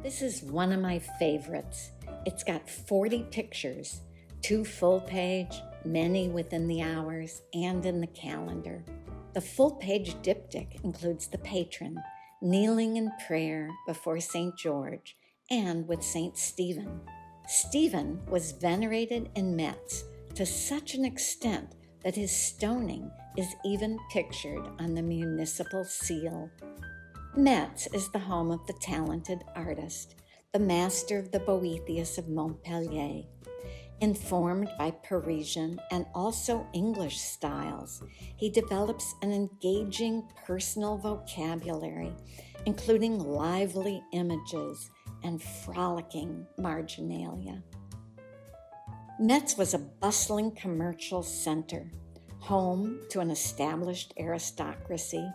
This is one of my favorites. It's got 40 pictures, 2 full page, many within the hours, and in the calendar. The full page diptych includes the patron, kneeling in prayer before St. George and with St. Stephen. Stephen was venerated in Metz to such an extent that his stoning is even pictured on the municipal seal. Metz is the home of the talented artist, the master of the Boethius of Montpellier. Informed by Parisian and also English styles, he develops an engaging personal vocabulary, including lively images and frolicking marginalia. Metz was a bustling commercial center, home to an established aristocracy,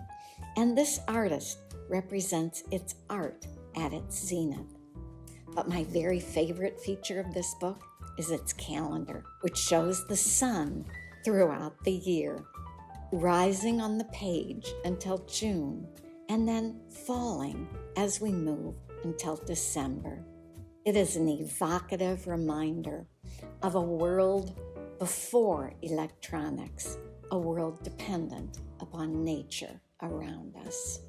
and this artist represents its art at its zenith. But my very favorite feature of this book is its calendar, which shows the sun throughout the year, rising on the page until June, and then falling as we move until December. It is an evocative reminder of a world before electronics, a world dependent upon nature around us.